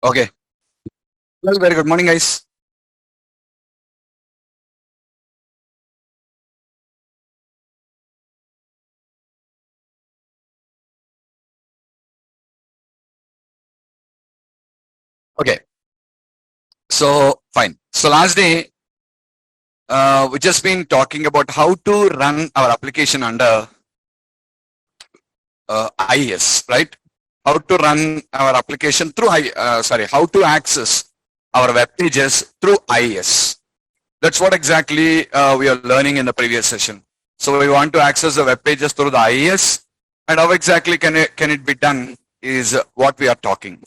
Okay. Well, very good morning, guys. Okay. So fine. So last day, we just been talking about how to run our application under IES, right? How to run our application through how to access our web pages through IES. That's what exactly we are learning in the previous session. So we want to access the web pages through the IES, and how exactly can it be done is what we are talking.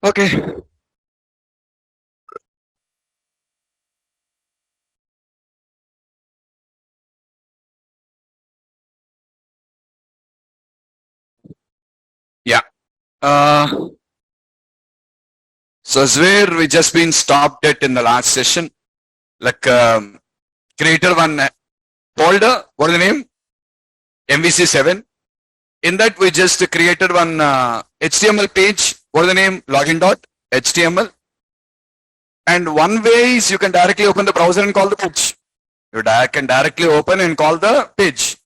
Okay. Yeah. So it's where we just been stopped at in the last session. Like creator one folder, what is the name? MVC7. In that we just created one HTML page. What is the name? Login.html. And one way is you can directly open the browser and call the page. You can directly open and call the page.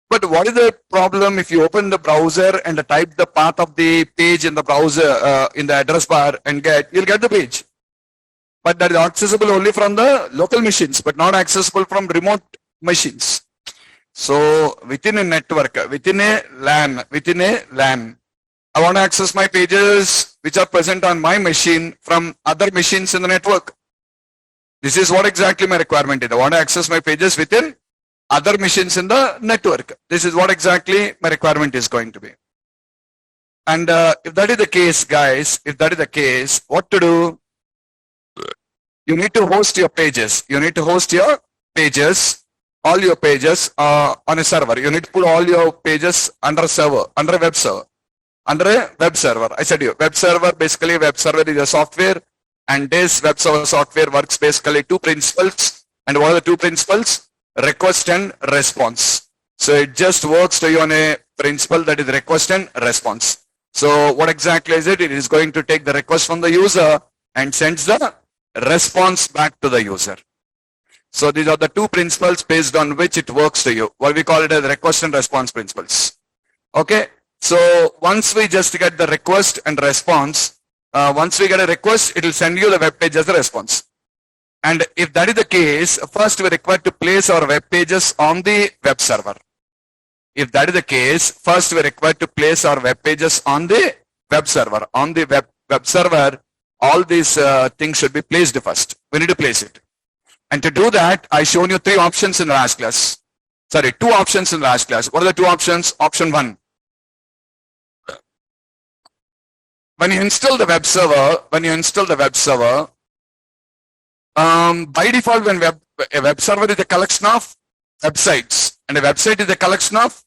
But what is the problem if you open the browser and type the path of the page in the browser in the address bar and you'll get the page. But that is accessible only from the local machines, but not accessible from remote machines. So within a network, within a LAN, I want to access my pages which are present on my machine from other machines in the network. This is what exactly my requirement is. I want to access my pages within other machines in the network. This is what exactly my requirement is going to be. And if that is the case, guys, if that is the case, what to do? You need to host your pages. You need to host your pages, all your pages on a server. You need to put all your pages under a server, under a web server. Under a web server. I said you, web server, basically web server is a software, and this web server software works basically two principles. And what are the two principles? Request and response. So it just works to you on a principle that is request and response. So what exactly is it? It is going to take the request from the user and sends the response back to the user. So these are the two principles based on which it works to you. What we call it as request and response principles. Okay. So once we just get the request and response, once we get a request, it will send you the web page as a response. And if that is the case, first we require to place our web pages on the web server. If that is the case, first we require to place our web pages on the web server. On the web server, all these things should be placed first. We need to place it. And to do that, I shown you three options in the last class. Sorry, two options in the last class. What are the two options? Option one. When you install the web server, by default, when a web server is a collection of websites, and a website is a collection of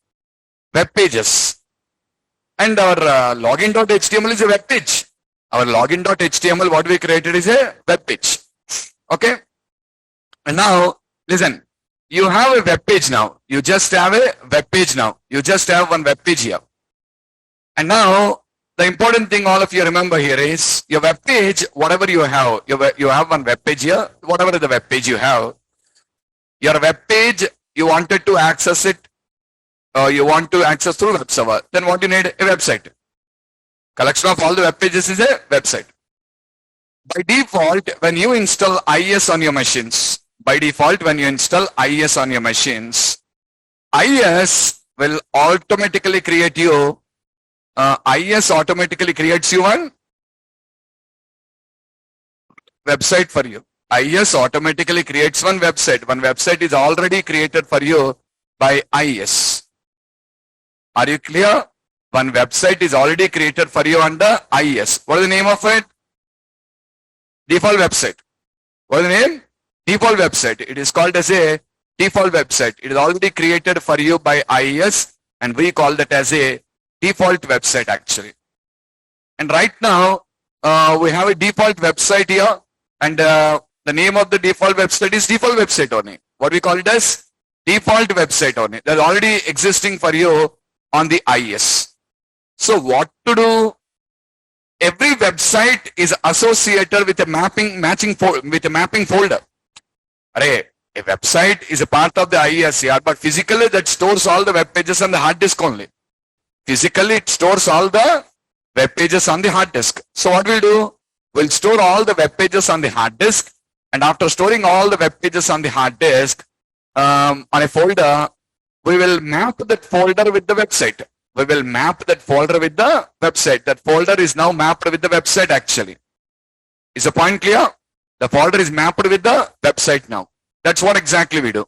web pages, and our login.html is a web page. Our login.html, what we created is a web page. Okay. And now, listen, you have a web page now. You just have a web page now. You just have one web page here. And now, the important thing all of you remember here is your web page, whatever you have, you have one web page here, whatever the web page you have, your web page, you wanted to access it, you want to access through web server, then what you need? A website. Collection of all the web pages is a website. By default, when you install IES on your machines, IES will automatically create you IS automatically creates you one website for you. IS automatically creates one website. One website is already created for you by IS. Are you clear? One website is already created for you under IS. What is the name of it? Default website. What is the name? Default website. It is called as a default website. It is already created for you by IS and we call that as a default website actually. And right now we have a default website here and the name of the default website is default website only. What we call it as default website only. That is already existing for you on the IS. So what to do? Every website is associated with a mapping folder. Array, a website is a part of the IS here, but physically that stores all the web pages on the hard disk only. Physically it stores all the web pages on the hard disk. So what we'll do? We'll store all the web pages on the hard disk, and after storing all the web pages on the hard disk on a folder, we will map that folder with the website. We will map that folder with the website. That folder is now mapped with the website actually. Is the point clear? The folder is mapped with the website now. That's what exactly we do.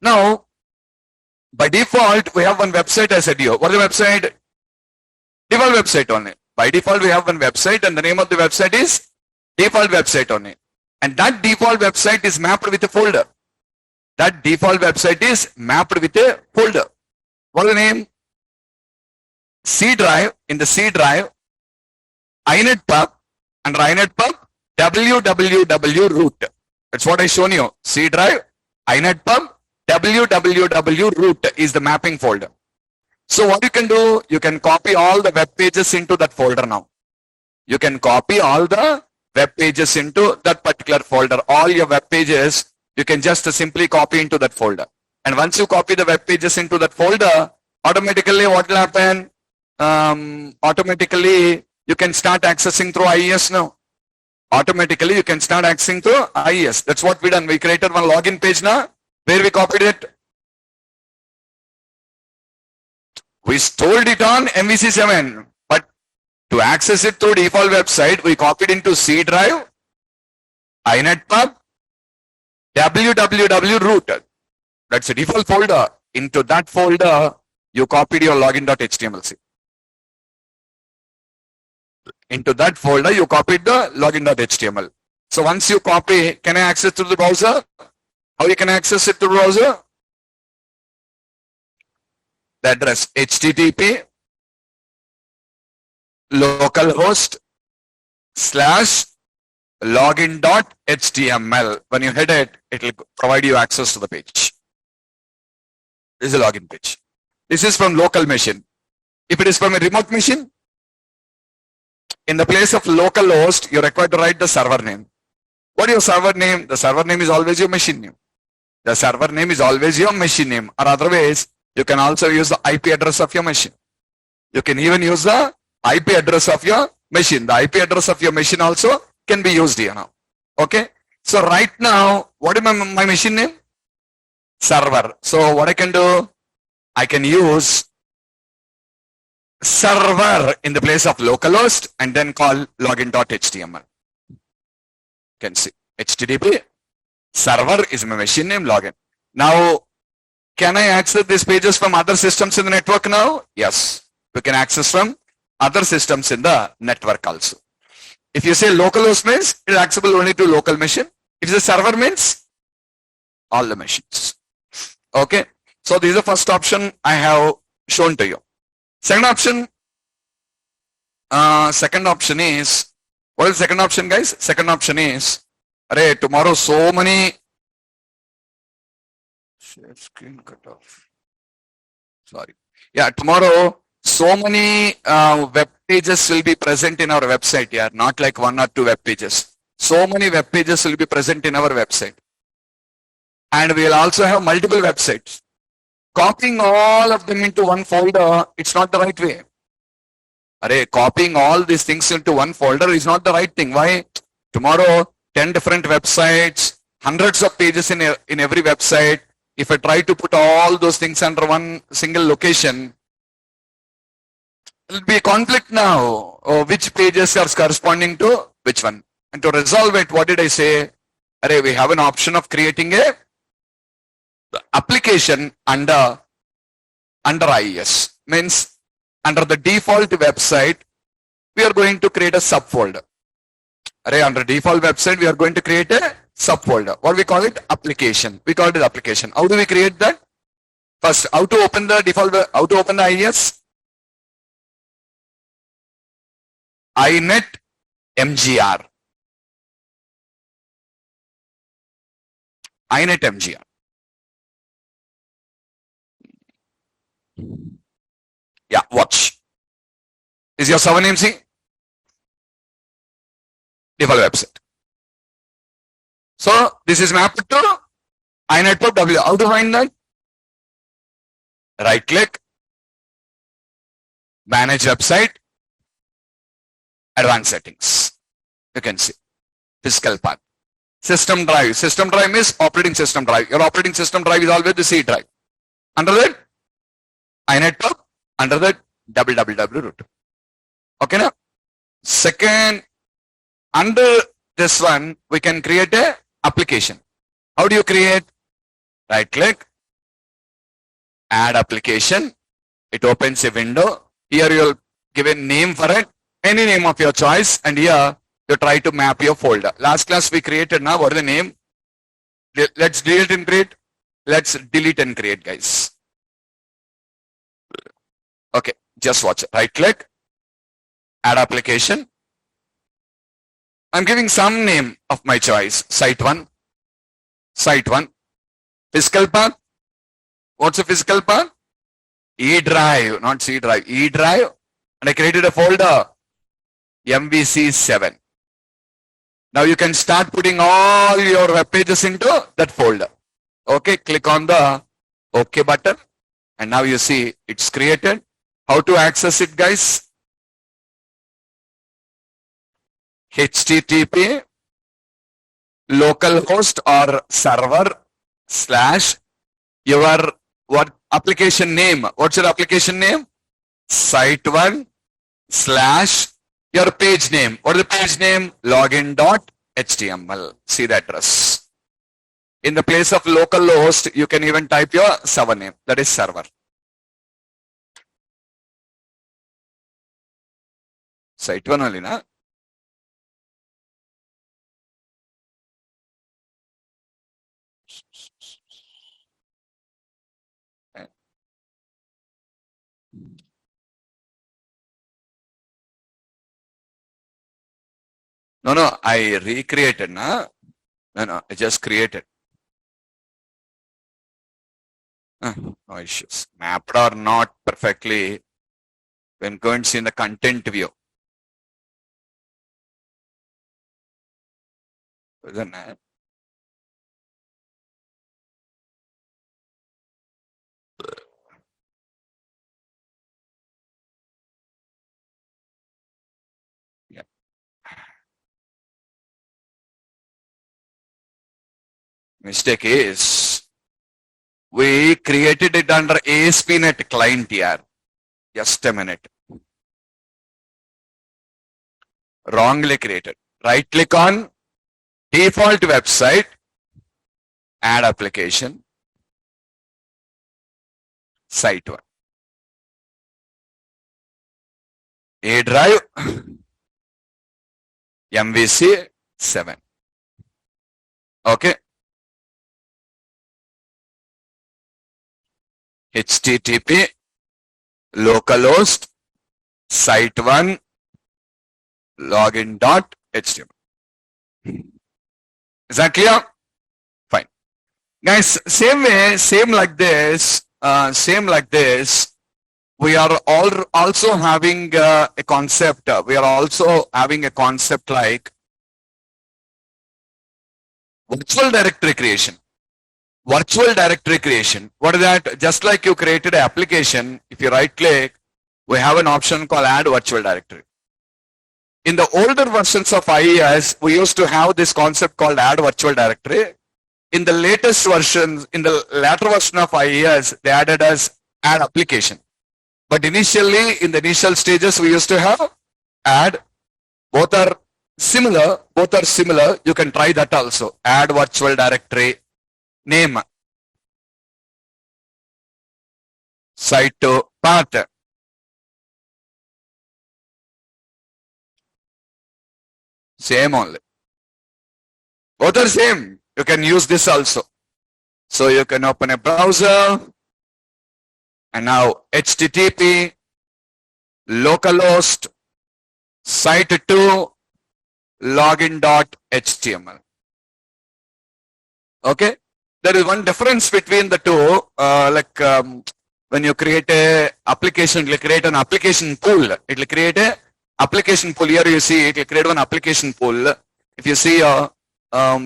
Now, by default, we have one website as I said here. What is the website? Default website only. By default, we have one website and the name of the website is default website only. And that default website is mapped with a folder. That default website is mapped with a folder. What is the name? C drive. In the C drive, inet pub, and inet pub www root. That's what I shown you. C drive, inet pub, www root is the mapping folder. So what you can do, you can copy all the web pages into that folder now. You can copy all the web pages into that particular folder. All your web pages, you can just simply copy into that folder. And once you copy the web pages into that folder, automatically what will happen? Automatically you can start accessing through IES now. Automatically you can start accessing through IES. That's what we done. We created one login page now where we copied it. We stored it on MVC7, but to access it through default website, we copied into C drive, inet pub, www root. That's a default folder. Into that folder, you copied your login.html. Into that folder, you copied the login.html. So once you copy, can I access through the browser? How you can access it through the browser? The address http localhost/login.html. When you hit it, it will provide you access to the page. This is a login page. This is from local machine. If it is from a remote machine, in the place of localhost, you're required to write the server name. What is your server name? The server name is always your machine name. The server name is always your machine name, or otherwise, you can also use the IP address of your machine. You can even use the IP address of your machine. The IP address of your machine also can be used here now. Okay. So right now, what is my machine name? Server. So what I can do? I can use server in the place of localhost and then call login.html. You can see HTTP server is my machine name login. Now, can I access these pages from other systems in the network now? Yes, we can access from other systems in the network also. If you say localhost means it is accessible only to local machine. If the server means all the machines. Okay, so this is the first option I have shown to you. Second option is, what is the second option, guys? Second option is, array, tomorrow so many, share screen cut off. Sorry. Yeah, tomorrow so many web pages will be present in our website here, not like one or two web pages. So many web pages will be present in our website. And we will also have multiple websites. Copying all of them into one folder, it's not the right way. Array, copying all these things into one folder is not the right thing. Why? Tomorrow, 10 different websites, hundreds of pages in every website. If I try to put all those things under one single location, It'll be a conflict now. Oh, which pages are corresponding to which one? And to resolve it, what did I say? Array, we have an option of creating a application under IES. Means under the default website, we are going to create a subfolder. Array, under default website, we are going to create a subfolder. What we call it? Application. We call it application. How do we create that? First, how to open the default, how to open the IES? iNet MGR. iNet MGR. Yeah, watch. Is your server name C? Default website. So this is mapped to iNet W. How to find that? Right click, manage website, advanced settings. You can see physical path. System drive. System drive is operating system drive. Your operating system drive is always the C drive. Under that, iNet Pub, under that, www root. Okay now? Second, under this one, we can create a application. How do you create? Right click, add application. It opens a window. Here you'll give a name for it, any name of your choice, and here you try to map your folder. Last class we created, now what is the name? Let's delete and create. Let's delete and create, guys. Okay, just watch it. Right click, add application. I'm giving some name of my choice. Site 1. Site 1. Physical path. What's the physical path? E drive, not C drive. E drive. And I created a folder. MVC7. Now you can start putting all your web pages into that folder. Okay, click on the OK button. And now you see it's created. How to access it, guys? HTTP localhost or server / your what application name. What's your application name? Site1 / your page name. What is the page name? Login.html. See the address. In the place of localhost, you can even type your server name. That is server. Site1 only, na? No, I recreated, na? No, I just created. No issues. Mapped or not perfectly. When going to see in the content view. Isn't it? Yeah. Mistake is we created it under Asp Net client here. Just a minute. Wrongly created. Right click on default website, add application, site 1. A drive, MVC7. Okay. HTTP localhost site1 login.html. Is that clear? Fine. Guys, same way, same like this, we are also having a concept. We are also having a concept like virtual directory creation. Virtual directory creation. What is that? Just like you created an application, if you right click, we have an option called add virtual directory. In the older versions of IES, we used to have this concept called add virtual directory. In the latest versions, in the latter version of IES, they added as add application. But initially, in the initial stages, we used to have add. Both are similar. You can try that also. Add virtual directory name. Site to path. Same only. Both are same. You can use this also. So you can open a browser and now HTTP localhost site2 login.html. Okay. There is one difference between the two. When you create a application, it will create an application pool. It will create a application pool. Here you see it will create one application pool. If you see,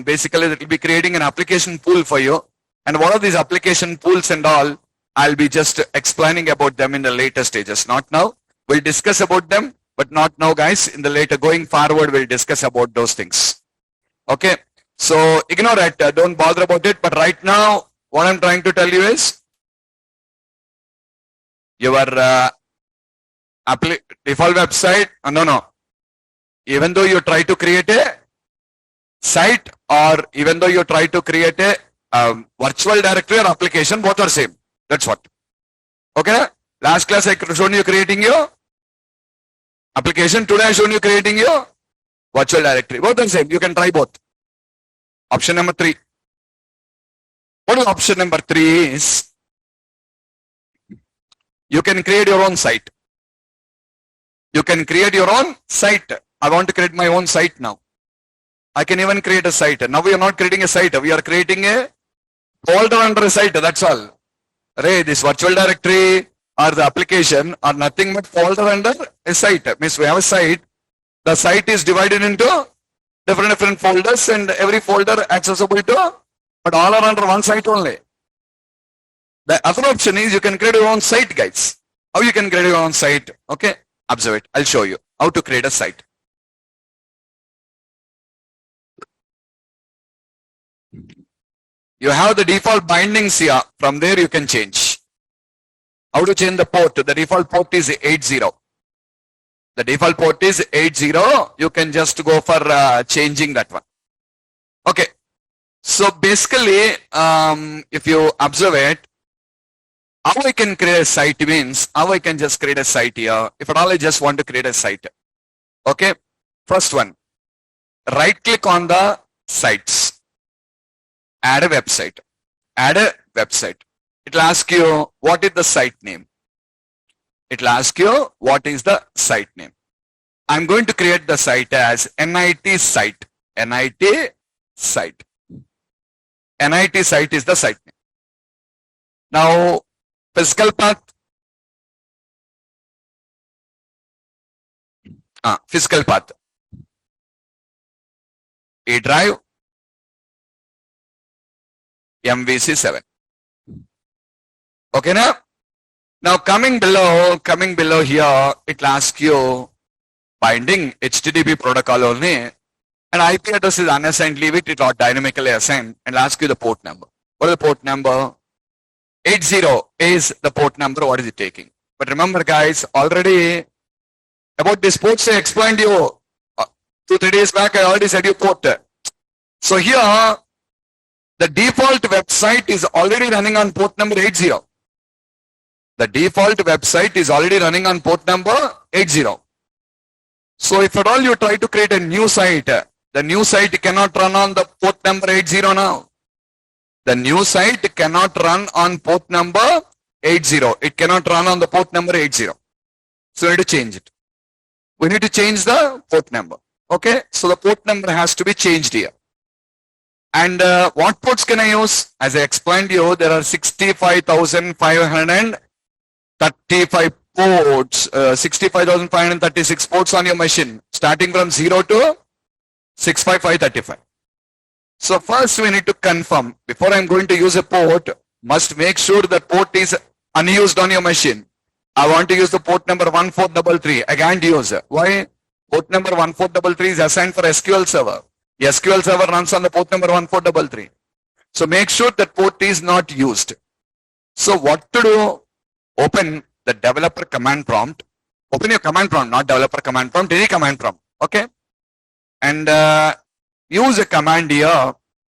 basically it will be creating an application pool for you. And what are these application pools and all? I'll be just explaining about them in the later stages. Not now. We'll discuss about them, but not now, guys. In the later going forward, we'll discuss about those things. Okay. So ignore it. Don't bother about it. But right now, what I'm trying to tell you is your default website. No. Even though you try to create a site or even though you try to create a virtual directory or application, both are same. That's what. Okay. Last class I shown you creating your application. Today I shown you creating your virtual directory. Both are same. You can try both. Option number 3. What is option number 3 is you can create your own site. You can create your own site. I want to create my own site now. I can even create a site. Now we are not creating a site. We are creating a folder under a site. That's all. Ray, this virtual directory or the application are nothing but folder under a site. Means we have a site. The site is divided into different folders and every folder accessible to, but all are under one site only. The other option is you can create your own site, guys. How you can create your own site? Okay, observe it. I'll show you how to create a site. You have the default bindings here. From there you can change. How to change the port? The default port is 80. The default port is 80. You can just go for changing that one. Okay. So basically, if you observe it, how I can create a site means how I can just create a site here. If at all I just want to create a site. Okay. First one, right click on the sites. Add a website. Add a website. It will ask you what is the site name. It will ask you what is the site name. I'm going to create the site as NIT site. NIT site. NIT site is the site name. Now, physical path. Physical path. A drive. MVC7. Okay now? Now coming below here, it will ask you binding HTTP protocol only, and IP address is unassigned, leave it, it will dynamically assign, and ask you the port number. What is the port number? 80 is the port number, what is it taking? But remember guys, already about this ports I explained you 2-3 days back, I already said you port. So here, the default website is already running on port number 80. The default website is already running on port number 80. So if at all you try to create a new site, the new site cannot run on the port number 80 now. The new site cannot run on port number 80. It cannot run on the port number 80. So we need to change it. We need to change the port number. Okay. So the port number has to be changed here. And what ports can I use? As I explained to you, there are 65,535 ports, 65,536 ports on your machine, starting from 0 to 65535. So first we need to confirm, before I'm going to use a port, must make sure that port is unused on your machine. I want to use the port number 1433. I can't use it. Why? Port number 1433 is assigned for SQL Server. SQL Server runs on the port number 1433. So make sure that port is not used. So what to do? Open the developer command prompt. Open your command prompt, not developer command prompt, any command prompt. Okay. And use a command here,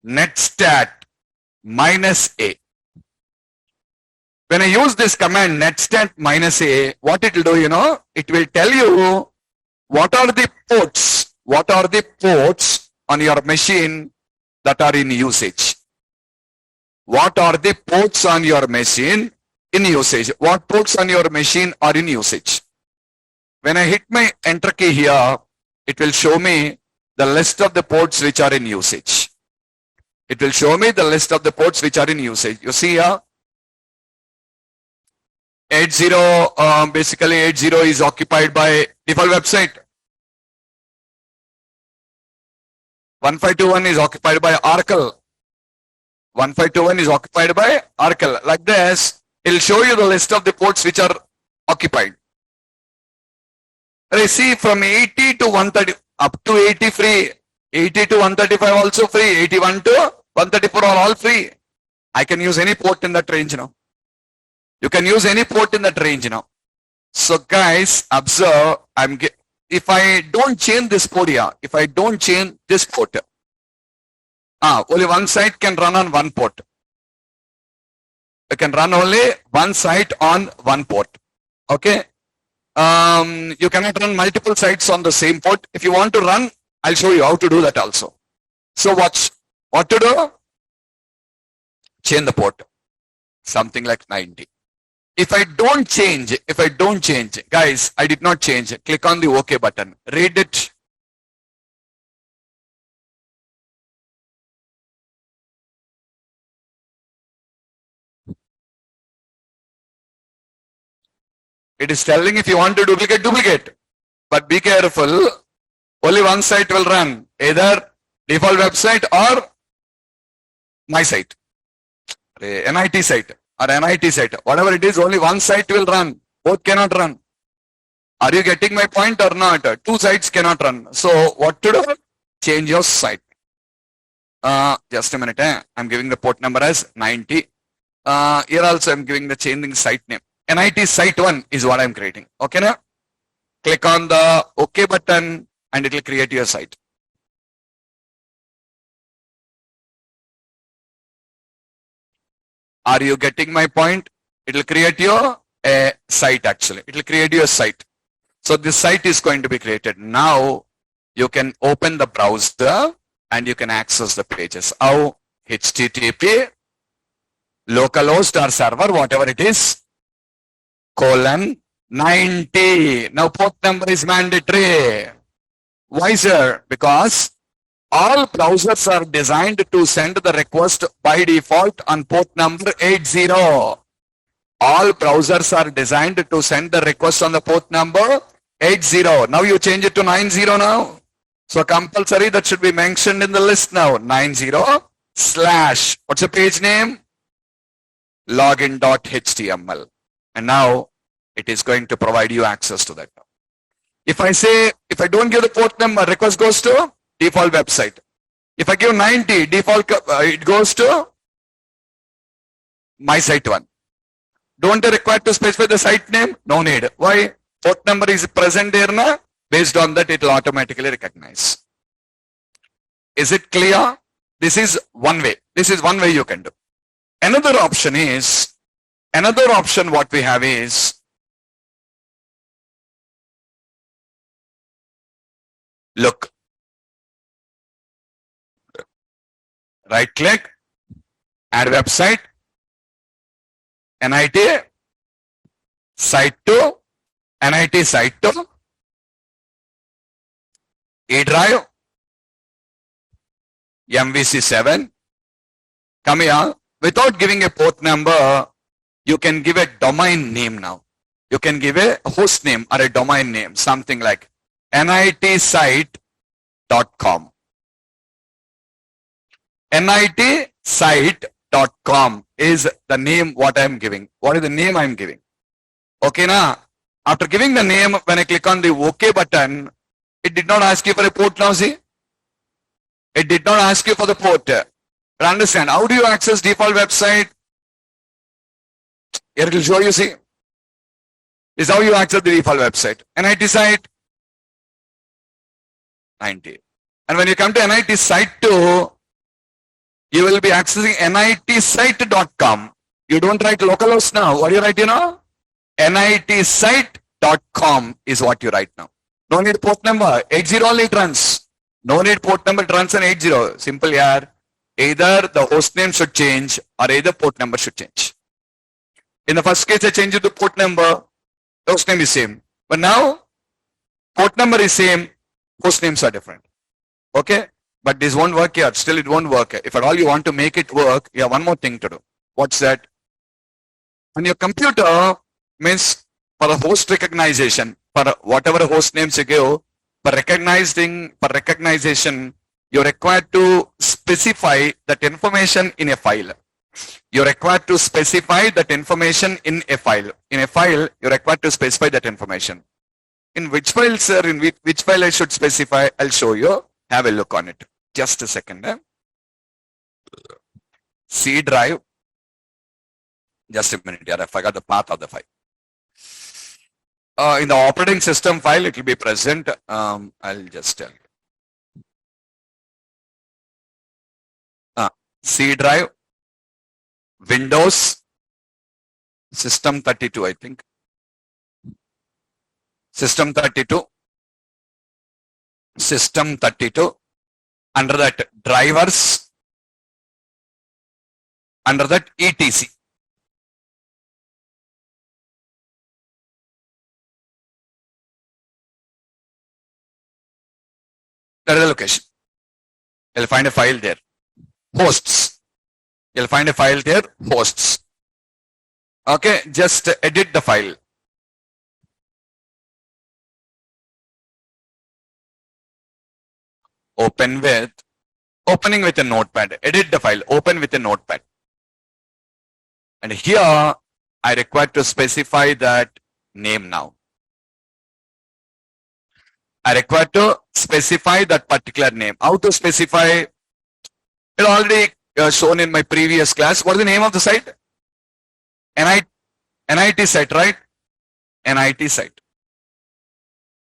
netstat -a. When I use this command netstat -a, what it will do, it will tell you what are the ports on your machine that are in usage. What are the ports on your machine in usage? What ports on your machine are in usage? When I hit my enter key here, it will show me the list of the ports which are in usage. It will show me the list of the ports which are in usage. You see here, 80, basically 80 is occupied by default website. 1521 is occupied by Oracle. 1521 is occupied by Oracle. Like this, it will show you the list of the ports which are occupied. I see from 80 to 130, up to 80 free, 80 to 135 also free, 81 to 134 are all free. I can use any port in that range now. You can use any port in that range now. So guys, observe, if I don't change this port here, if I don't change this port, only one site can run on one port. I can run only one site on one port. Okay. You cannot run multiple sites on the same port. If you want to run, I'll show you how to do that also. So watch. What to do? Change the port. Something like 90. If I don't change, guys, I did not change. Click on the OK button. Read it. It is telling if you want to duplicate. But be careful. Only one site will run. Either default website or my site. NIT site or NIT site. Whatever it is, only one site will run. Both cannot run. Are you getting my point or not? Two sites cannot run. So what to do? Change your site. Just a minute. I'm giving the port number as 90. Here also I'm giving the changing site name. NIT site 1 is what I'm creating. Okay now? Click on the OK button and it will create your site. Are you getting my point? It will create your site actually. It will create your site. So this site is going to be created. Now you can open the browser and you can access the pages. How? HTTP localhost or server, whatever it is, :90. Now port number is mandatory. Why, sir? Because all browsers are designed to send the request by default on port number 80. All browsers are designed to send the request on the port number 80. Now you change it to 90 now. So compulsory that should be mentioned in the list now. 90 / what's the page name? Login.html. And now it is going to provide you access to that. If I don't give the port number, request goes to default website. If I give 90, default, it goes to my site 1. Don't they require to specify the site name? No need. Why? Port number is present there now. Based on that, it will automatically recognize. Is it clear? This is one way. This is one way you can do. Another option what we have is, look, right click, add website, NIT, site 2, NIT site 2, E drive, MVC 7. Come here. Without giving a port number, you can give a domain name now. You can give a host name or a domain name, something like nitsite.com. nitsite.com is the name what I am giving. What is the name I am giving? Okay, now, after giving the name, when I click on the OK button, it did not ask you for a port now, see? It did not ask you for the port. But understand, how do you access default website? Here it will show you, see. is how you access the default website. NIT site 90. And when you come to NIT site 2, you will be accessing nitsite.com. You don't write localhost now. What do you write, nitsite.com is what you write now. No need port number. 80 only it runs. No need port number, it runs on 80. Simple, yaar. Either the host name should change or either port number should change. In the first case, I changed it to port number. The host name is same. But now, port number is same. Host names are different. Okay? But this won't work here. Still, it won't work. If at all you want to make it work, you have one more thing to do. What's that? On your computer, means for the host recognition, for whatever host names you give, for recognition, you're required to specify that information in a file. You're required to specify that information in a file. In a file, you're required to specify that information. In which file, sir? In which file I should specify? I'll show you. Have a look on it. Just a second. C drive. Just a minute. I forgot the path of the file. In the operating system file, it will be present. I'll just tell you. C drive, Windows, System 32, I think. System 32. System 32. Under that, drivers. Under that, etc. That is the location. You'll find a file there. Hosts. You'll find a file there. Hosts. Okay, just edit the file. Opening with a notepad. Edit the file. Open with a notepad. And here, I require to specify that name now. I require to specify that particular name. How to specify? It already shown in my previous class. What is the name of the site? NIT site, right? NIT site.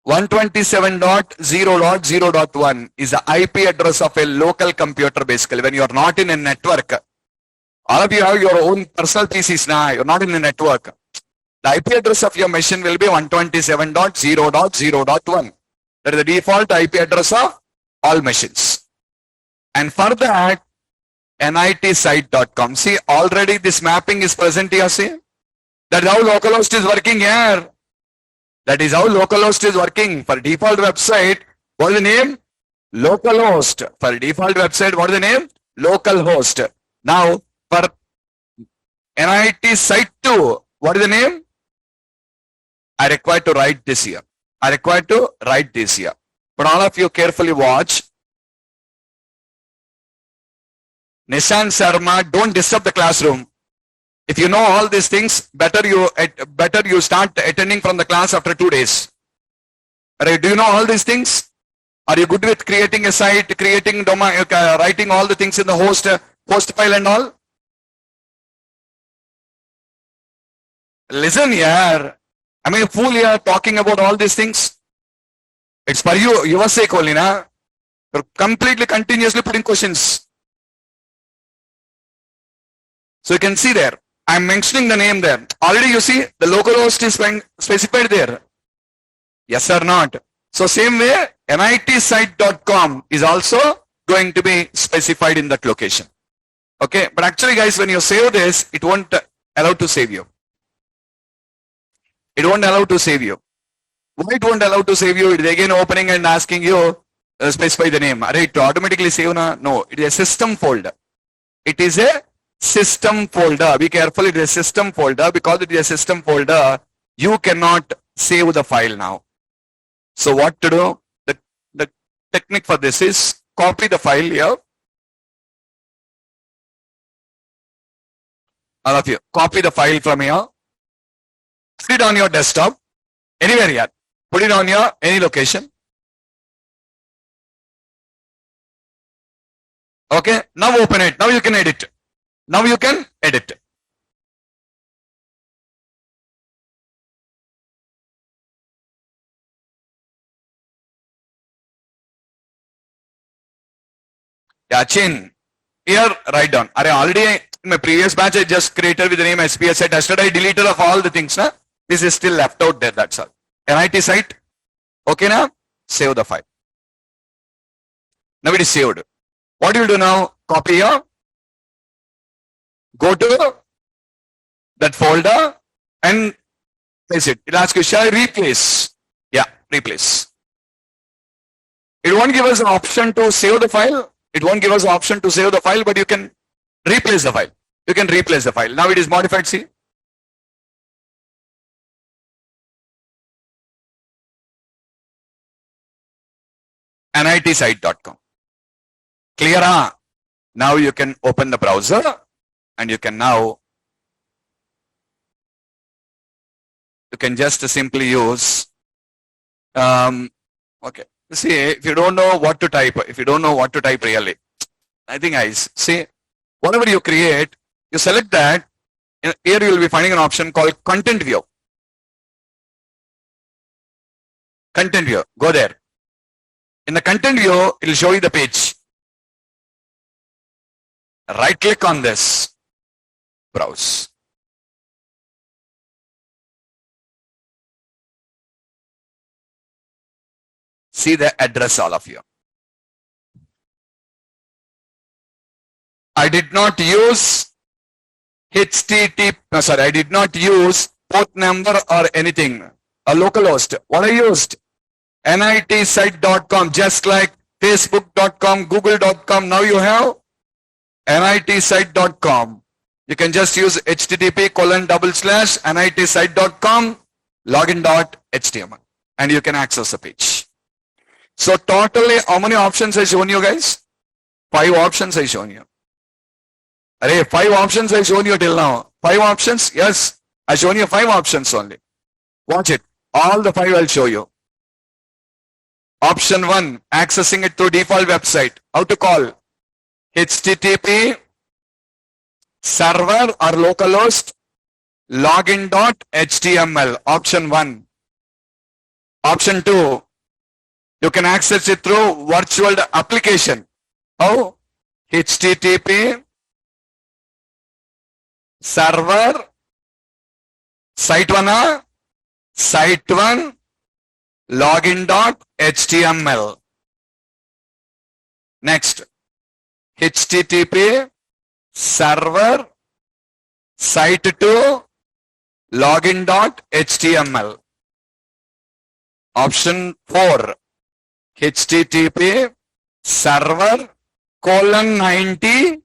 127.0.0.1 is the IP address of a local computer basically. When you are not in a network, all of you have your own personal PCs now. You're not in a network. The IP address of your machine will be 127.0.0.1. That is the default IP address of all machines. And for that, nitsite.com. See, already this mapping is present here, see? That is how localhost is working here. That is how localhost is working. For default website, what is the name? Localhost. For default website, what is the name? Localhost. Now, for NIT site 2, what is the name? I require to write this here. I require to write this here. But all of you carefully watch. Nishan Sharma, don't disturb the classroom. If you know all these things, better you start attending from the class after 2 days. Right? Do you know all these things? Are you good with creating a site, creating domain, writing all the things in the host file and all? Listen here. I mean, fool here talking about all these things. It's for you, your sake only, na? You're completely continuously putting questions. So you can see there, I'm mentioning the name there. Already you see the localhost is specified there. Yes or not? So same way, nitsite.com is also going to be specified in that location. Okay, but actually guys, when you save this, it won't allow to save you. It won't allow to save you. Why it won't allow to save you? It is again opening and asking you specify the name. Right, to automatically save na? No, it is a system folder. It is a system folder. Be careful, it is a system folder. Because it is a system folder, you cannot save the file now. So what to do? The technique for this is copy the file here. All of you, copy the file from here. Put it on your desktop, anywhere here. Put it on your any location. Okay, now open it. Now you can edit. Now you can edit. Yeah, chain. Here, write down. Already in my previous batch, I just created with the name SPS. I tested, I deleted of all the things. Na? This is still left out there. That's all. NIT site. Okay, now save the file. Now it is saved. What you will do now? Copy here. Go to that folder and place it. It'll ask you, shall I replace? Yeah, replace. It won't give us an option to save the file. It won't give us an option to save the file, but you can replace the file. You can replace the file. Now it is modified, see? nitsite.com. Clear? Huh? Now you can open the browser and you can now, you can just simply use, okay. See, if you don't know what to type, really, I think see, whatever you create, you select that. Here you will be finding an option called content view. Content view, go there. In the content view, it will show you the page. Right click on this, browse. See the address, all of you. I did not use I did not use port number or anything. A localhost. What I used? nitsite.com, just like facebook.com, google.com. Now you have nitsite.com. You can just use http://nitsite.com login.html and you can access the page. So totally, how many options I shown you guys? 5 options I shown you. Array, 5 options I shown you till now. 5 options? Yes, I shown you 5 options only. Watch it. All the 5 I'll show you. Option 1, accessing it through default website. How to call? HTTP server or localhost login.html. Option 1. Option 2, you can access it through virtual application. How? HTTP server site1 login.html. Next, HTTP server site2 login.html. Option 4, HTTP server :90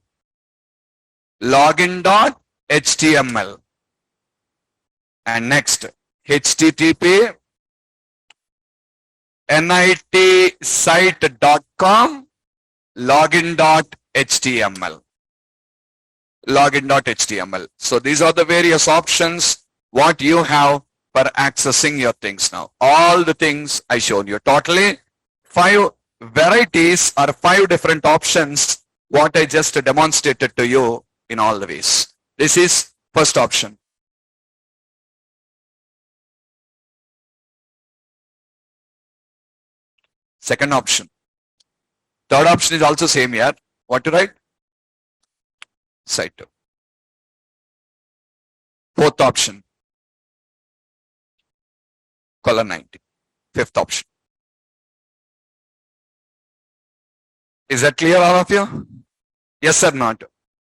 login.html. And next, HTTP nitsite.com login.html. Login.html. So these are the various options what you have for accessing your things now. All the things I shown you. Totally 5 varieties or 5 different options what I just demonstrated to you in all the ways. This is first option. Second option. Third option is also same here. What to write? Site 2. Fourth option. $90. Fifth option. Is that clear, all of you? Yes or not?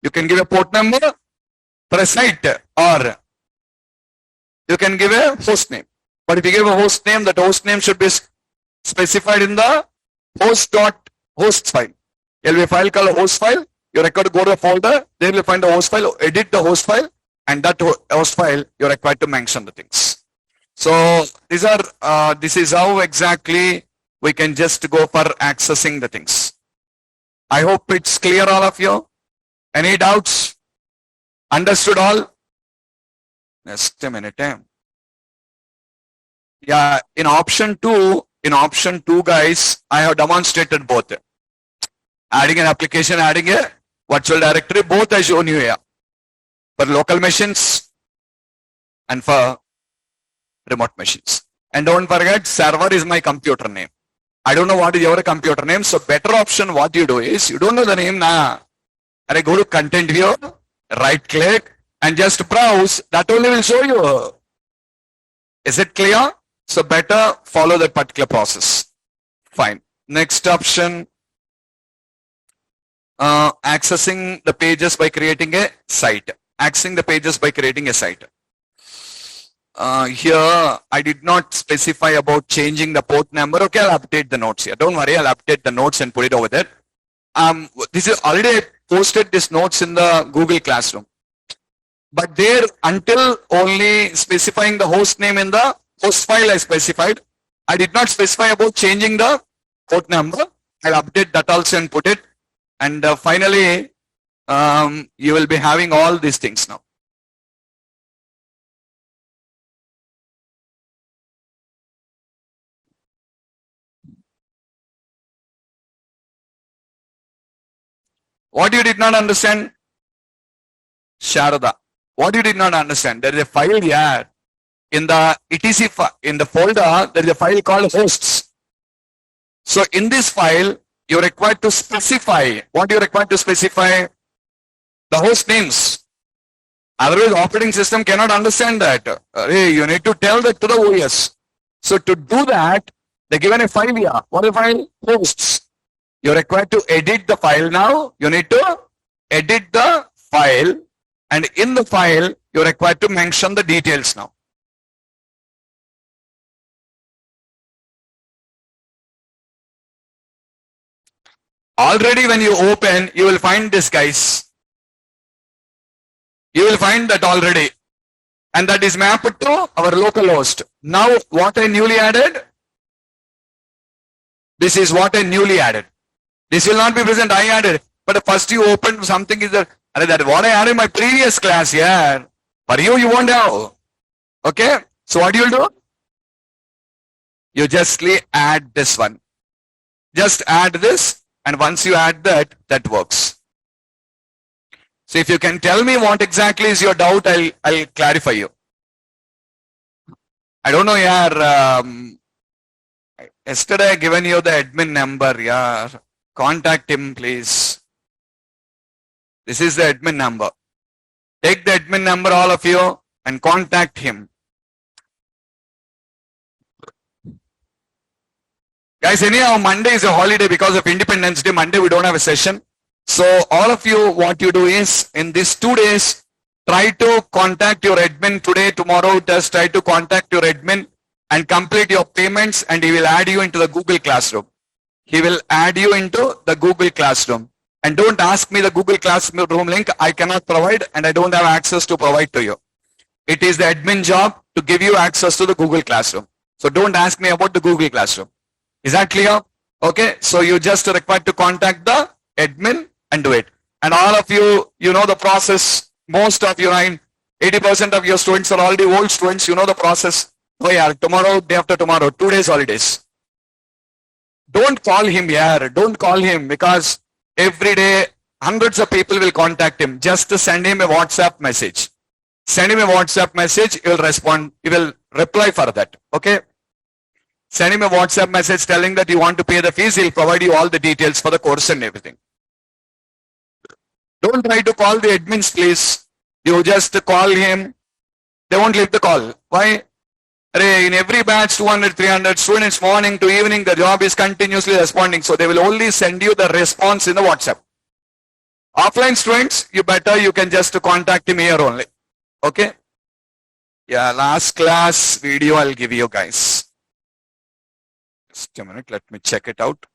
You can give a port number for a site or you can give a host name. But if you give a host name, that host name should be specified in the host file. There will be a file called host file. You require to go to the folder. There will find the host file, edit the host file, and that host file you are required to mention the things. So these are this is how exactly we can just go for accessing the things. I hope it's clear, all of you. Any doubts? Understood all? Just a minute. Yeah, in option 2, guys, I have demonstrated both. Adding an application, adding a virtual directory, both I shown you here. For local machines and for remote machines. And don't forget, server is my computer name. I don't know what is your computer name. So better option, what you do is, you don't know the name now. And go to content view, right click, and just browse. That only will show you. Is it clear? So better follow that particular process. Fine. Next option, accessing the pages by creating a site. Accessing the pages by creating a site. Here, I did not specify about changing the port number. Okay, I'll update the notes here. Don't worry, I'll update the notes and put it over there. This is already posted this notes in the Google Classroom. But there, until only specifying the host name in the host file I specified, I did not specify about changing the port number. I'll update that also and put it. And finally, you will be having all these things now. What you did not understand? Sharada. What you did not understand? There is a file here. In the etc in the folder, there is a file called hosts. So in this file, you're required to specify. What you're required to specify? The host names. Otherwise, operating system cannot understand that. You need to tell that to the OS. So to do that, they given a file here. What is the file? Hosts. You're required to edit the file now. You need to edit the file. And in the file, you're required to mention the details now. Already when you open, you will find this, guys. You will find that already. And that is mapped to our local host. Now, what I newly added? This is what I newly added. This will not be present, I added. But first you open something is there. That what I added in my previous class here. For you, you won't have. Okay? So what you will do? You just add this one. Just add this, and once you add that, that works. So if you can tell me what exactly is your doubt, I'll clarify you. I don't know, yaar. Yesterday I given you the admin number, yaar. Contact him, please. This is the admin number. Take the admin number, all of you, and contact him. Guys, anyhow, Monday is a holiday because of Independence Day. Monday we don't have a session. So all of you, what you do is, in these 2 days, try to contact your admin today, tomorrow, just try to contact your admin and complete your payments, and he will add you into the Google Classroom. He will add you into the Google Classroom. And don't ask me the Google Classroom link. I cannot provide, and I don't have access to provide to you. It is the admin job to give you access to the Google Classroom. So don't ask me about the Google Classroom. Is that clear? Okay. So you just required to contact the admin and do it. And all of you, you know the process. Most of you, 80% of your students are already old students. You know the process. Oh yeah, tomorrow, day after tomorrow, 2 days holidays. Don't call him here. Don't call him, because every day hundreds of people will contact him. Just to send him a WhatsApp message. Send him a WhatsApp message. He will respond. He will reply for that. Okay. Send him a WhatsApp message telling that you want to pay the fees. He'll provide you all the details for the course and everything. Don't try to call the admins, please. You just call him. They won't leave the call. Why? In every batch, 200, 300 students, morning to evening, the job is continuously responding. So they will only send you the response in the WhatsApp. Offline students, you can just contact him here only. Okay? Yeah, last class video I'll give you guys. Just a minute, let me check it out.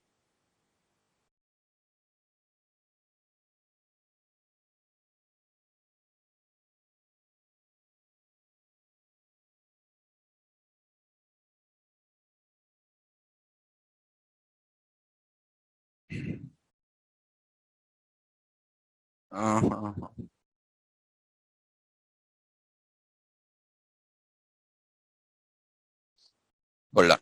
Hold on.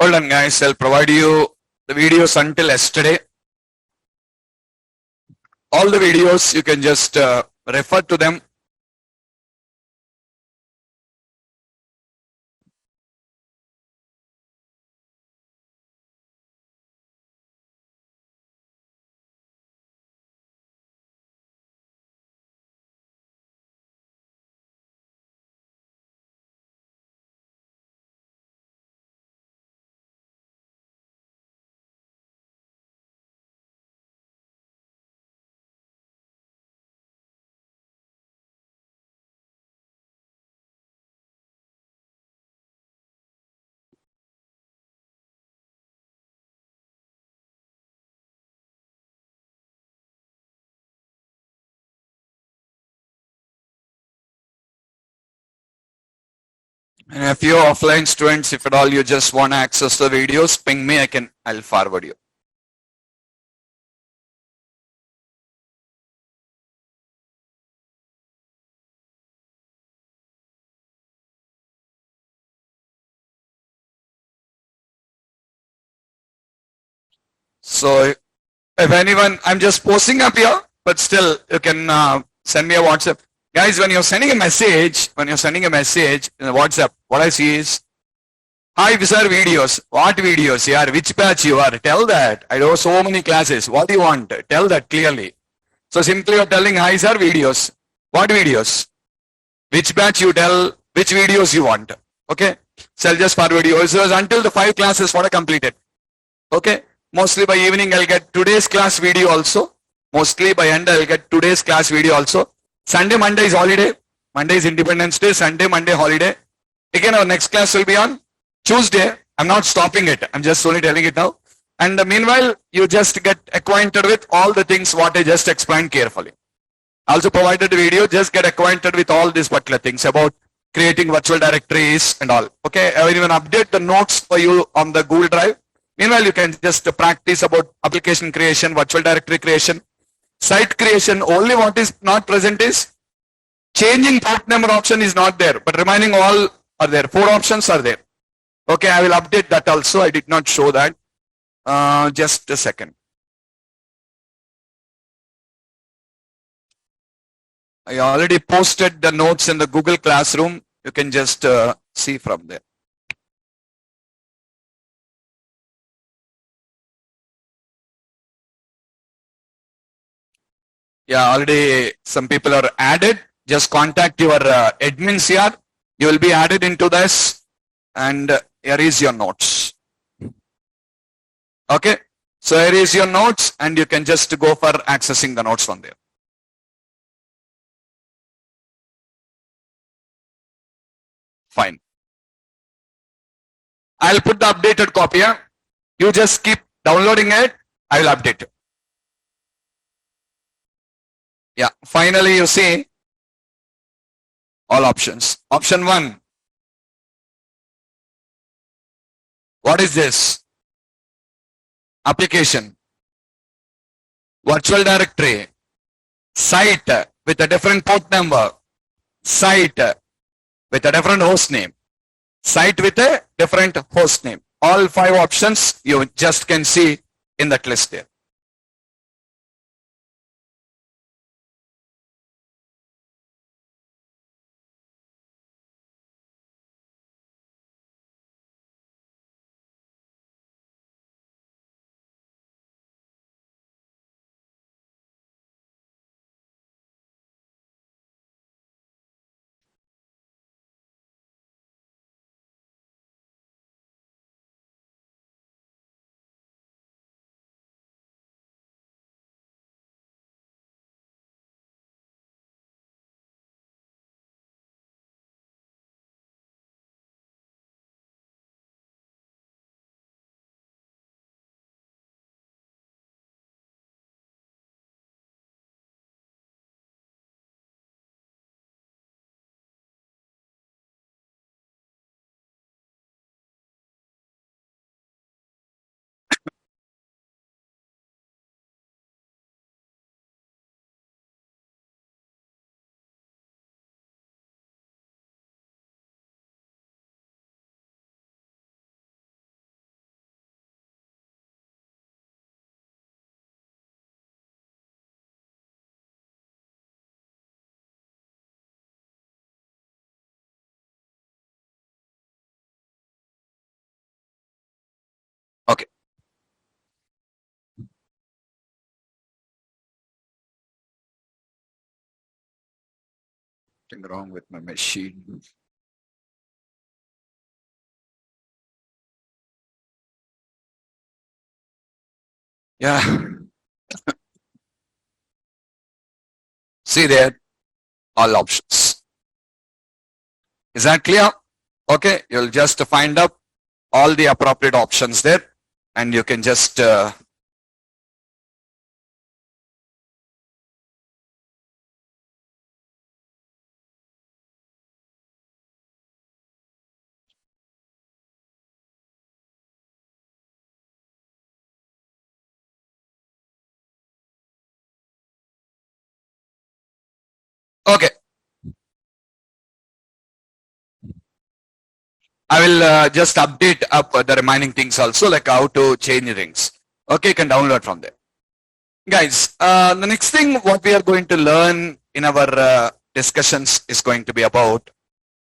Hold on, guys. I'll provide you the videos until yesterday. All the videos, you can just refer to them. And a few offline students, if at all you just want to access the videos, ping me, I'll forward you. So if anyone, I'm just posting up here, but still you can send me a WhatsApp. Guys, when you're sending a message in the WhatsApp, what I see is, hi, these are videos. What videos? Yeah, which batch you are? Tell that. I know so many classes. What do you want? Tell that clearly. So simply you're telling, hi, sir, videos. What videos? Which batch you tell, which videos you want. Okay. So I'll just forward you. So until the 5 classes what I completed. Okay. Mostly by evening I'll get today's class video also. Mostly by end I'll get today's class video also. Sunday, Monday is holiday. Monday is Independence Day. Sunday, Monday holiday. Again our next class will be on Tuesday. I'm not stopping it. I'm just only telling it now. And meanwhile, you just get acquainted with all the things what I just explained carefully. Also provided the video, just get acquainted with all these particular things about creating virtual directories and all. Okay, I will even update the notes for you on the Google Drive. Meanwhile, you can just practice about application creation, virtual directory creation, site creation. Only what is not present is changing port number option is not there, but remaining all are there. 4 options are there. Okay, I will update that also. I did not show that. Just a second. I already posted the notes in the Google Classroom. You can just see from there. Yeah, already some people are added. Just contact your admins here. You will be added into this, and here is your notes. Okay, so here is your notes, and you can just go for accessing the notes from there. Fine. I'll put the updated copy here. You just keep downloading it. I will update it. Yeah, finally you see all options. Option 1. What is this? Application, virtual directory, site with a different port number, site with a different host name, site with a different host name. All 5 options you just can see in that list there. Okay. Something wrong with my machine. Yeah. See there, all options. Is that clear? Okay, you'll just find up all the appropriate options there, and you can just okay. I will just update up the remaining things also, like how to change rings. Okay, you can download from there. Guys, the next thing what we are going to learn in our discussions is going to be about,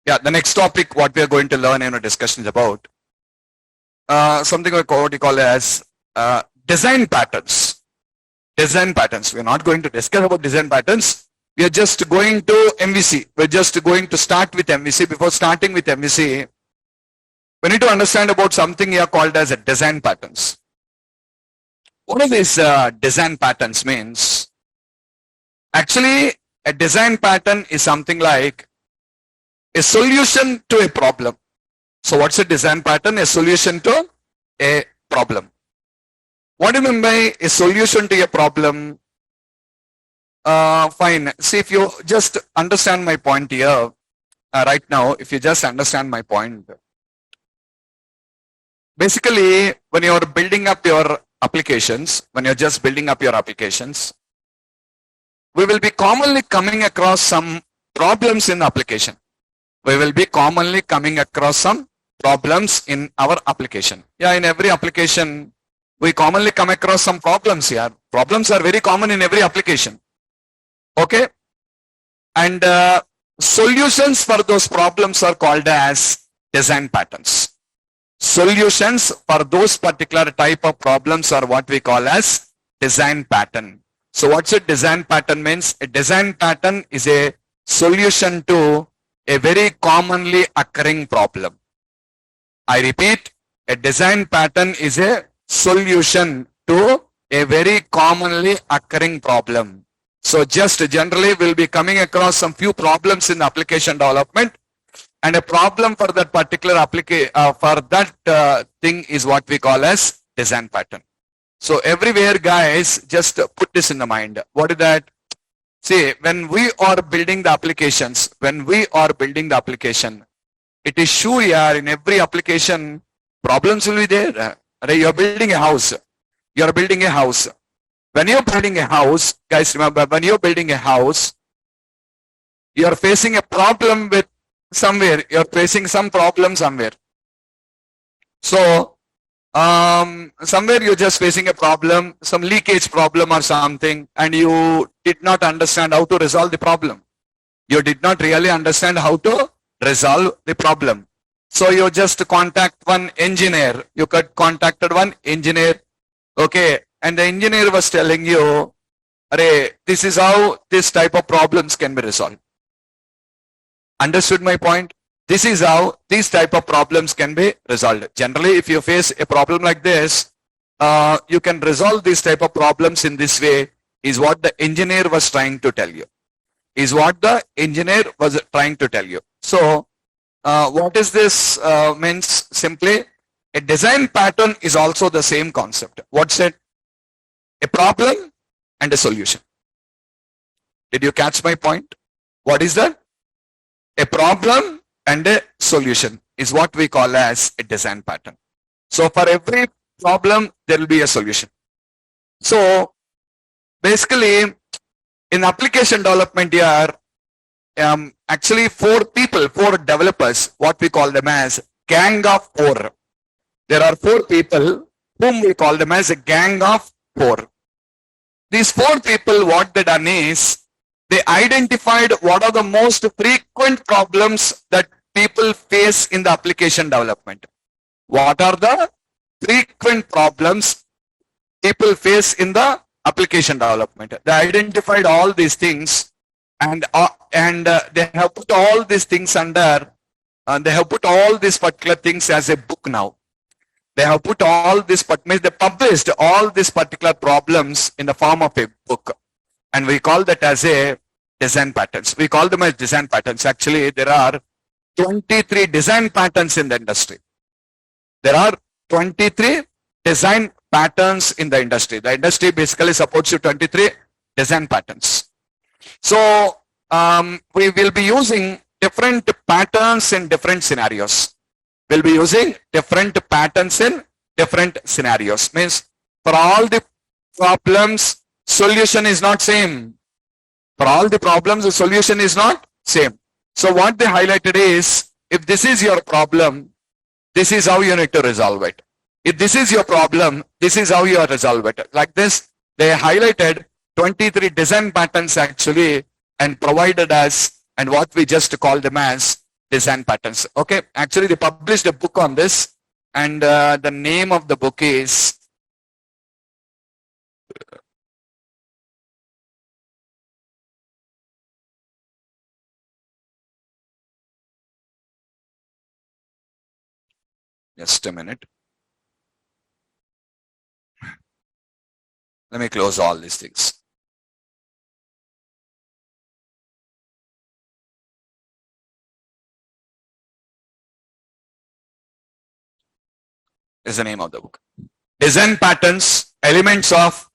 the next topic what we are going to learn in our discussions about something like what you call as design patterns. Design patterns. We are not going to discuss about design patterns. We are just going to MVC. We're just going to start with MVC. Before starting with MVC, we need to understand about something here called as a design patterns. What are these design patterns means? Actually, a design pattern is something like a solution to a problem. So what's a design pattern? A solution to a problem. What do you mean by a solution to a problem? Fine. See, if you just understand my point here, right now, if you just understand my point, basically, when you're building up your applications, when you're just building up your applications, we will be commonly coming across some problems in the application. We will be commonly coming across some problems in our application. Yeah, in every application, we commonly come across some problems here. Problems are very common in every application. Okay? And solutions for those problems are called as design patterns. Solutions for those particular type of problems are what we call as design pattern. So what's a design pattern means? A design pattern is a solution to a very commonly occurring problem. I repeat, a design pattern is a solution to a very commonly occurring problem. So just generally we'll be coming across some few problems in application development, and a problem for that particular application for that thing is what we call as design pattern. So everywhere, guys, just put this in the mind. What is that? See, when we are building the applications, it is sure here in every application, problems will be there. You're building a house. You're building a house. When you're building a house, guys, remember, when you're building a house, you're facing a problem with somewhere. You're facing some problem somewhere. So, somewhere you're just facing a problem, some leakage problem or something, and you did not understand how to resolve the problem. You did not really understand how to resolve the problem. So you just contact one engineer. You contacted one engineer. Okay. And the engineer was telling you, this is how this type of problems can be resolved. Understood my point? This is how these type of problems can be resolved. Generally, if you face a problem like this, you can resolve these type of problems in this way, is what the engineer was trying to tell you. So, what is this means? Simply, a design pattern is also the same concept. What's it? A problem and a solution. Did you catch my point? What is that? A problem and a solution is what we call as a design pattern. So for every problem, there will be a solution. So basically, in application development here, actually four developers, what we call them as gang of four. There are four people whom we call them as a gang of four. These four people, what they done is, they identified what are the most frequent problems that people face in the application development. What are the frequent problems people face in the application development. They identified all these things, and they have put all these things under. They have put all these particular things as a book now. They have put all this, but they published all these particular problems in the form of a book, and we call that as a design patterns. We call them as design patterns. Actually, there are 23 design patterns in the industry. There are 23 design patterns in the industry. The industry basically supports you 23 design patterns. So we will be using different patterns in different scenarios. We'll be using different patterns in different scenarios. Means for all the problems, solution is not same. For all the problems, the solution is not same. So what they highlighted is, if this is your problem, this is how you need to resolve it. If this is your problem, this is how you resolve it. Like this, they highlighted 23 design patterns actually and provided us, and what we just call them as design patterns. Okay, actually they published a book on this, and the name of the book is just a minute. Let me close all these things. Is the name of the book. Design patterns, elements of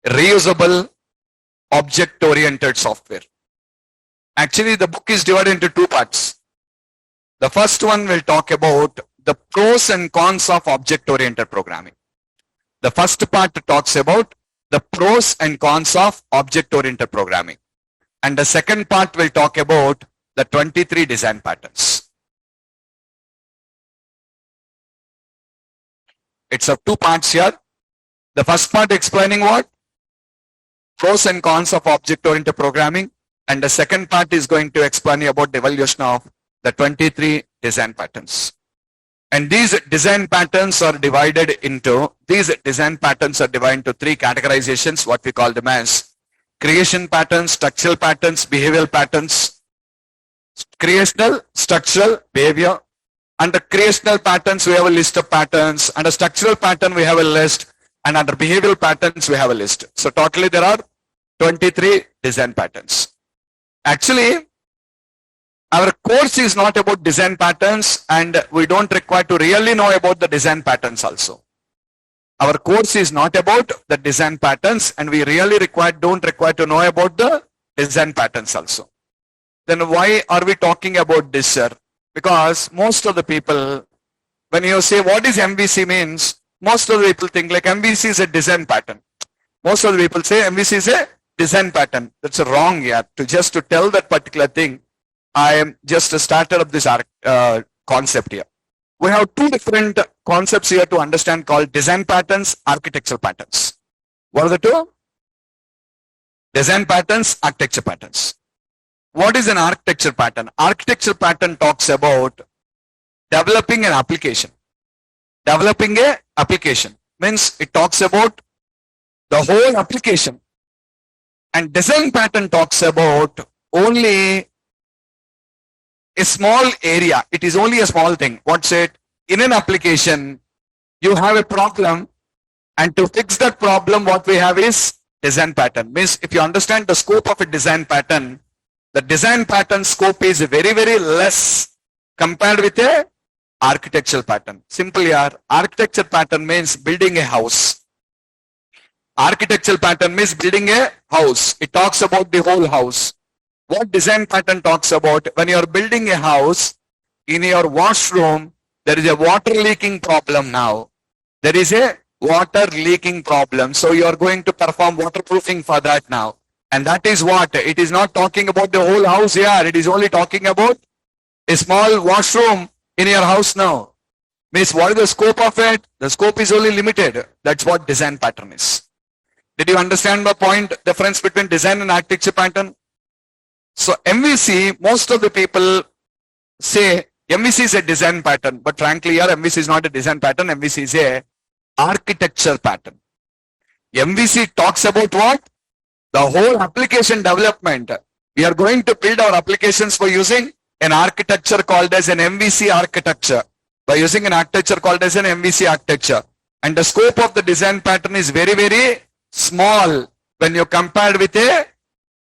reusable object-oriented software. Actually, the book is divided into two parts. The first one will talk about the pros and cons of object-oriented programming. The first part talks about the pros and cons of object-oriented programming. And the second part will talk about the 23 design patterns. It's of two parts here. The first part explaining what? Pros and cons of object-oriented programming. And the second part is going to explain about the evaluation of the 23 design patterns. And these design patterns are divided into three categorizations, what we call them as creation patterns, structural patterns, behavioral patterns. Creational, structural, behavior. Under creational patterns, we have a list of patterns. Under structural pattern, we have a list. And under behavioral patterns, we have a list. So totally there are 23 design patterns. Actually, our course is not about design patterns, and we don't require to really know about the design patterns also. Our course is not about the design patterns, and we really don't require to know about the design patterns also. Then why are we talking about this, sir? Because most of the people, when you say what is MVC means, most of the people think like MVC is a design pattern. Most of the people say MVC is a design pattern. That's wrong here. Just to tell that particular thing, I am just started up this concept here. We have two different concepts here to understand called design patterns, architectural patterns. What are the two? Design patterns, architecture patterns. What is an architecture pattern? Architecture pattern talks about developing an application. Developing a application means it talks about the whole application. And design pattern talks about only a small area. It is only a small thing. What's it? In an application, you have a problem, and to fix that problem, what we have is design pattern. Means if you understand the scope of a design pattern, the design pattern scope is very, very less compared with a architectural pattern. Simply, our architecture pattern means building a house. Architectural pattern means building a house. It talks about the whole house. What design pattern talks about? When you are building a house, in your washroom, there is a water leaking problem now. There is a water leaking problem. So you are going to perform waterproofing for that now. And that is what? It is not talking about the whole house here. It is only talking about a small washroom in your house now. Means what is the scope of it? The scope is only limited. That's what design pattern is. Did you understand the point, difference between design and architecture pattern? So MVC, most of the people say MVC is a design pattern, but frankly here MVC is not a design pattern. MVC is a architecture pattern. MVC talks about what? The whole application development. We are going to build our applications for using an architecture called as an MVC architecture. By using an architecture called as an MVC architecture. And the scope of the design pattern is very, very small when you compare with a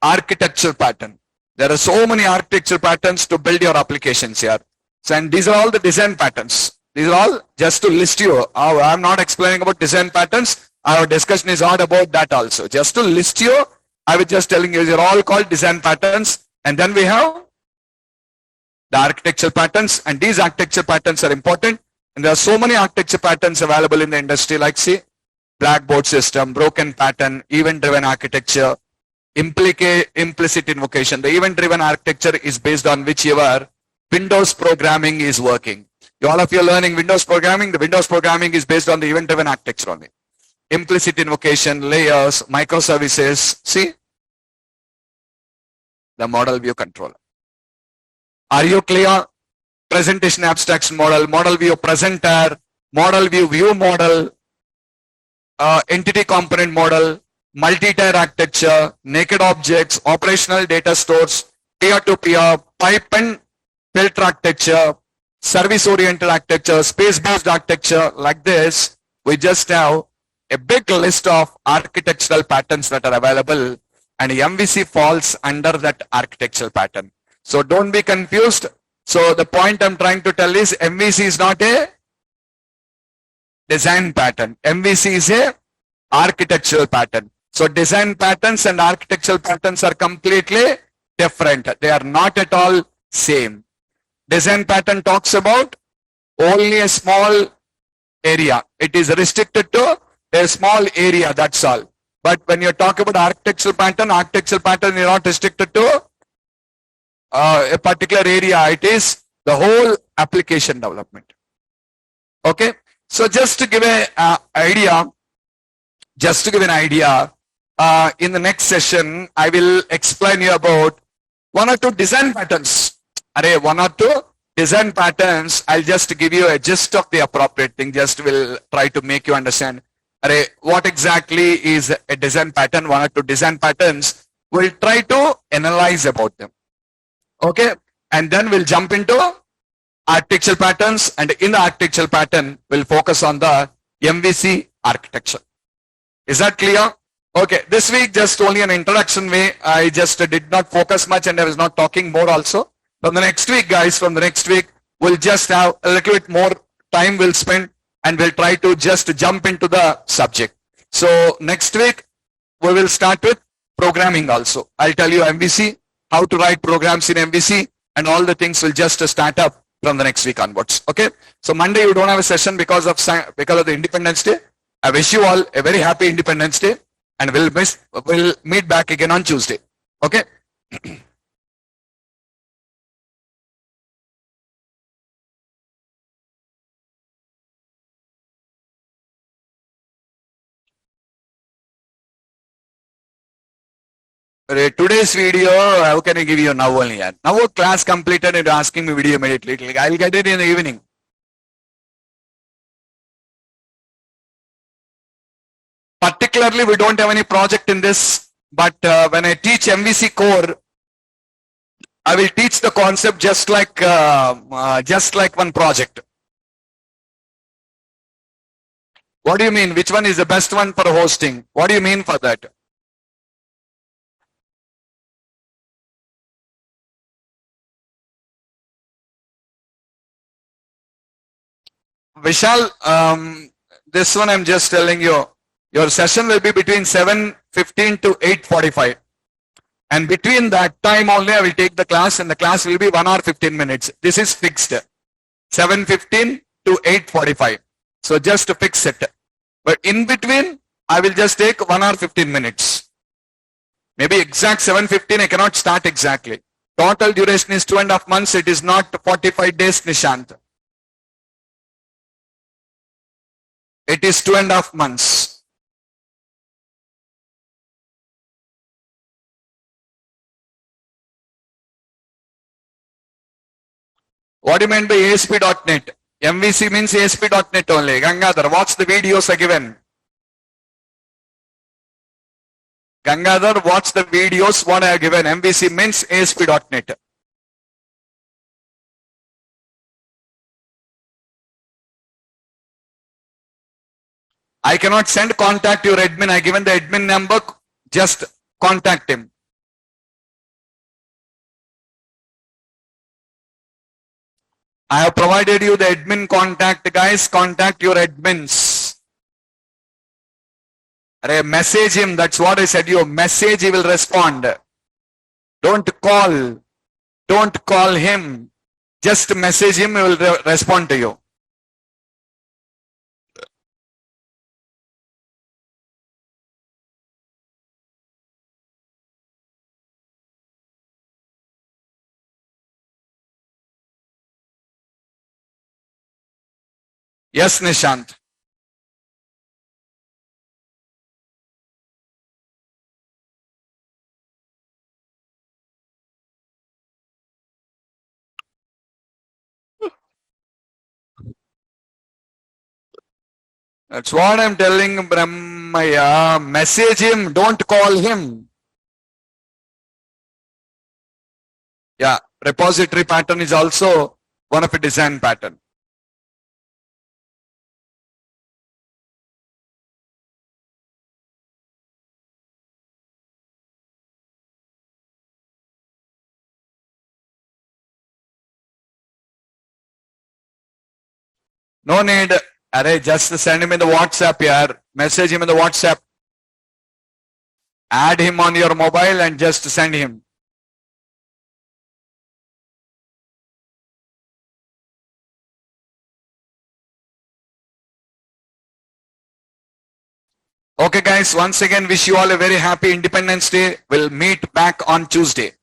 architecture pattern. There are so many architecture patterns to build your applications here. So, and these are all the design patterns. These are all just to list you. I'm not explaining about design patterns. Our discussion is not about that also. Just to list you, I was just telling you, these are all called design patterns. And then we have the architecture patterns. And these architecture patterns are important. And there are so many architecture patterns available in the industry, like see, blackboard system, broken pattern, event-driven architecture, implicit invocation. The event-driven architecture is based on whichever Windows programming is working. All of you are learning Windows programming. The Windows programming is based on the event-driven architecture only. Implicit invocation, layers, microservices. See? The model view controller. Are you clear? Presentation abstraction model, model view presenter, model view view model, entity component model, multi-tier architecture, naked objects, operational data stores, peer-to-peer, pipe and filter architecture, service-oriented architecture, space-based architecture. Like this, we just have a big list of architectural patterns that are available, and MVC falls under that architectural pattern. So don't be confused. So the point I'm trying to tell is MVC is not a design pattern. MVC is a architectural pattern. So design patterns and architectural patterns are completely different. They are not at all same. Design pattern talks about only a small area. It is restricted to a small area, that's all. But when you talk about architectural pattern is not restricted to a particular area. It is the whole application development. Okay. So just to give an idea, in the next session, I will explain you about one or two design patterns. One or two design patterns. I'll just give you a gist of the appropriate thing. Just will try to make you understand. What exactly is a design pattern? One or two design patterns. We'll try to analyze about them. Okay, and then we'll jump into architectural patterns, and in the architectural pattern, we'll focus on the MVC architecture. Is that clear? Okay, this week just only an introduction way. I just did not focus much and I was not talking more also. From the next week, guys, from the next week, we'll just have a little bit more time we'll spend and we'll try to just jump into the subject. So next week, we will start with programming also. I'll tell you MVC, how to write programs in MVC, and all the things will just start up from the next week onwards. Okay. So Monday you don't have a session because of the Independence Day. I wish you all a very happy Independence Day, and we'll meet back again on Tuesday. Okay. Today's video, how can I give you now only? Now class completed and asking me video immediately. I'll get it in the evening. Particularly, we don't have any project in this, but when I teach MVC core, I will teach the concept just like one project. What do you mean? Which one is the best one for hosting? What do you mean for that? Vishal, this one I'm just telling you, your session will be between 7:15 to 8:45. And between that time only I will take the class, and the class will be 1 hour 15 minutes. This is fixed. 7:15 to 8:45. So just to fix it. But in between, I will just take 1 hour 15 minutes. Maybe exact 7:15, I cannot start exactly. Total duration is 2.5 months. It is not 45 days, Nishant. It is 2.5 months. What do you mean by ASP.NET? MVC means ASP.NET only. Gangadhar, watch the videos are given. Gangadhar, watch the videos what I have given. MVC means ASP.NET. I cannot send contact your admin. I given the admin number. Just contact him. I have provided you the admin contact, guys. Contact your admins. Message him. That's what I said. You message, he will respond. Don't call. Don't call him. Just message him. He will respond to you. Yes, Nishant. That's what I'm telling Brahmaya. Message him, don't call him. Yeah, repository pattern is also one of a design pattern. No need. Array, just send him in the WhatsApp here. Message him in the WhatsApp. Add him on your mobile and just send him. Okay guys, once again wish you all a very happy Independence Day. We'll meet back on Tuesday.